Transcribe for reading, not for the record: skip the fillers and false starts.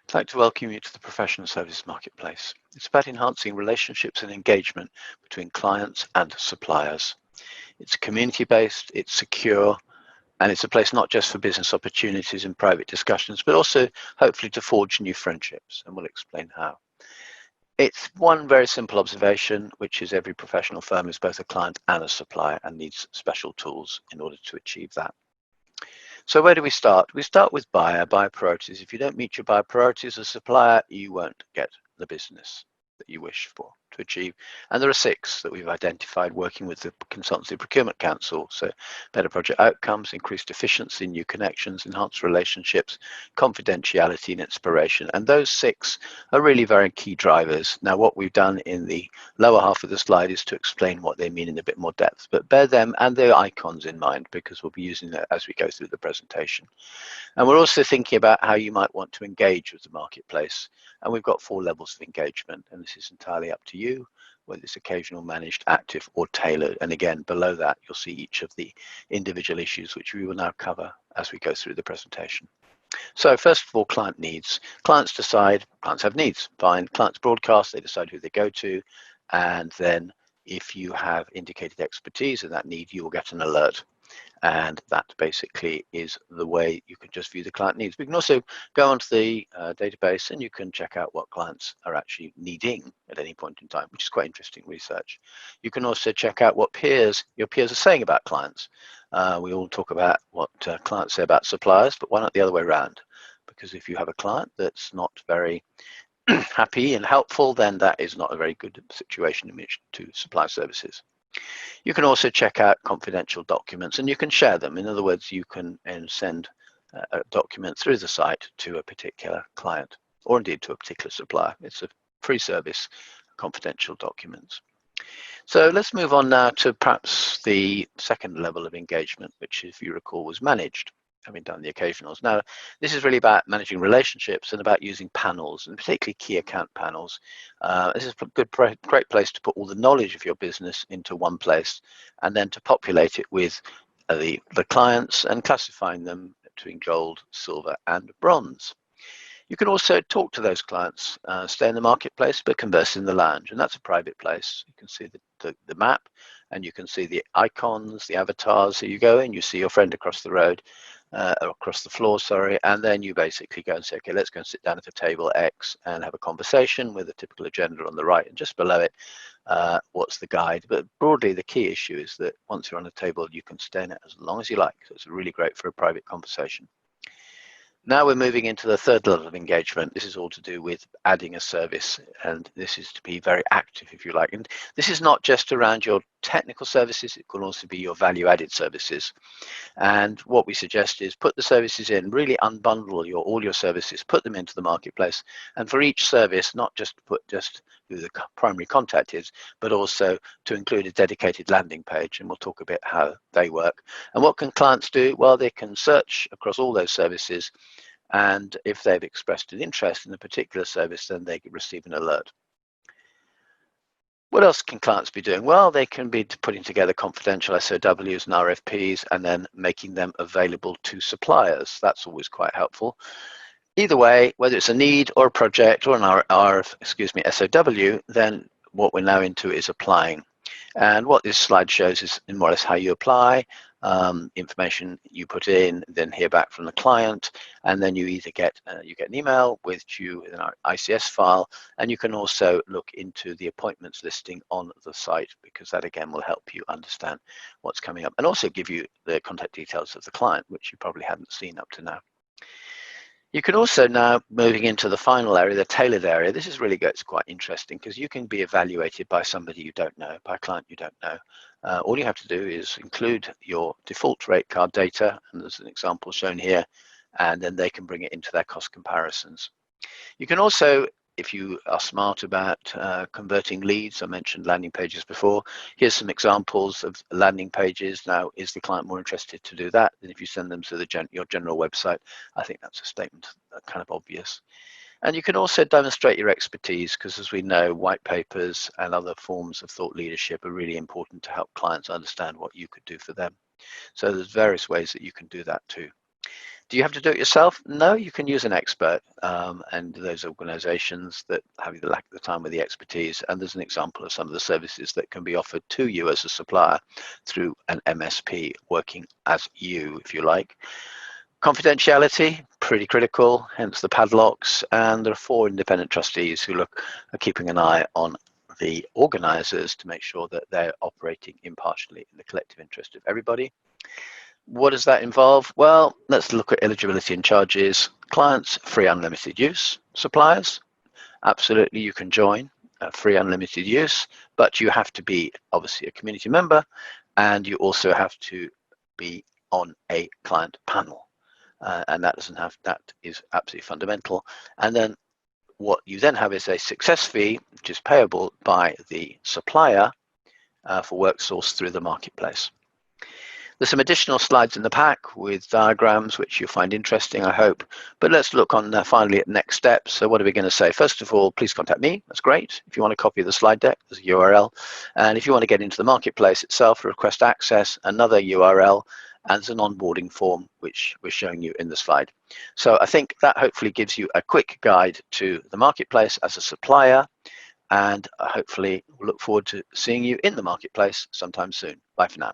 I'd like to welcome you to the professional services marketplace. It's about enhancing relationships and engagement between clients and suppliers. It's community-based, it's secure, and it's a place not just for business opportunities and private discussions, but also hopefully to forge new friendships, and we'll explain how. It's one very simple observation, which is every professional firm is both a client and a supplier and needs special tools in order to achieve that. So where do we start? We start with buyer priorities. If you don't meet your buyer priorities as a supplier, you won't get the business that you wish for to achieve. And there are 6 that we've identified working with the Consultancy Procurement Council. So better project outcomes, increased efficiency, new connections, enhanced relationships, confidentiality and inspiration. And those 6 are really very key drivers. Now, what we've done in the lower half of the slide is to explain what they mean in a bit more depth, but bear them and their icons in mind because we'll be using that as we go through the presentation. And we're also thinking about how you might want to engage with the marketplace. And we've got 4 levels of engagement, and this is entirely up to you, whether it's occasional, managed, active, or tailored. And again, below that, you'll see each of the individual issues, which we will now cover as we go through the presentation. So first of all, client needs. Clients decide, clients have needs, fine. Clients broadcast, they decide who they go to, and then if you have indicated expertise in that need, you will get an alert. And that basically is the way you can just view the client needs. We can also go onto the database and you can check out what clients are actually needing at any point in time, which is quite interesting research. You can also check out what your peers are saying about clients. We all talk about what clients say about suppliers, but why not the other way around? Because if you have a client that's not very happy and helpful, then that is not a very good situation in which to supply services. You can also check out confidential documents and you can share them. In other words, you can send a document through the site to a particular client or indeed to a particular supplier. It's a free service, confidential documents. So let's move on now to perhaps the second level of engagement, which, if you recall, was managed, having done the occasionals. Now, this is really about managing relationships and about using panels, and particularly key account panels. This is a great place to put all the knowledge of your business into one place and then to populate it with the clients and classifying them between gold, silver, and bronze. You can also talk to those clients, stay in the marketplace, but converse in the lounge, and that's a private place. You can see the map, and you can see the icons, the avatars. So you go in, you see your friend across the road, across the floor, sorry, and then you basically go and say, okay, let's go and sit down at a table X and have a conversation with a typical agenda on the right, and just below it, what's the guide. But broadly, the key issue is that once you're on a table, you can stay in it as long as you like. So it's really great for a private conversation. Now we're moving into the third level of engagement. This is all to do with adding a service, and this is to be very active, if you like. And this is not just around your technical services, it can also be your value-added services. And what we suggest is put the services in, really unbundle all your services, put them into the marketplace, and for each service, not just put who the primary contact is, but also to include a dedicated landing page, and we'll talk a bit how they work. And what can clients do? Well, they can search across all those services, and if they've expressed an interest in a particular service, then they receive an alert. What else can clients be doing? Well, they can be putting together confidential SOWs and RFPs and then making them available to suppliers. That's always quite helpful. Either way, whether it's a need or a project or an SOW, then what we're now into is applying. And what this slide shows is more or less how you apply, information you put in, then hear back from the client, and then you either get an email with an ICS file, and you can also look into the appointments listing on the site, because that again will help you understand what's coming up and also give you the contact details of the client, which you probably hadn't seen up to now. You can also now, moving into the final area, the tailored area, this is really it's quite interesting because you can be evaluated by somebody you don't know, by a client you don't know. All you have to do is include your default rate card data, and there's an example shown here, and then they can bring it into their cost comparisons. You can also, if you are smart about converting leads, I mentioned landing pages before. Here's some examples of landing pages. Now, is the client more interested to do that than if you send them to your general website? I think that's a statement that's kind of obvious. And you can also demonstrate your expertise, because as we know, white papers and other forms of thought leadership are really important to help clients understand what you could do for them. So there's various ways that you can do that too. Do you have to do it yourself? No, you can use an expert, and those organizations that have the lack of the time or the expertise. And there's an example of some of the services that can be offered to you as a supplier through an MSP working as you, if you like. Confidentiality, pretty critical, hence the padlocks. And there are 4 independent trustees who are keeping an eye on the organizers to make sure that they're operating impartially in the collective interest of everybody. What does that involve? Well, let's look at eligibility and charges. Clients, free unlimited use. Suppliers, absolutely, you can join free unlimited use, but you have to be obviously a community member, and you also have to be on a client panel, and that is absolutely fundamental. And then what you then have is a success fee, which is payable by the supplier for work sourced through the marketplace. There's some additional slides in the pack with diagrams, which you'll find interesting, I hope. But let's look on finally at next steps. So what are we going to say? First of all, please contact me. That's great. If you want a copy of the slide deck, there's a URL. And if you want to get into the marketplace itself, request access, another URL, and there's an onboarding form, which we're showing you in the slide. So I think that hopefully gives you a quick guide to the marketplace as a supplier. And hopefully we'll look forward to seeing you in the marketplace sometime soon. Bye for now.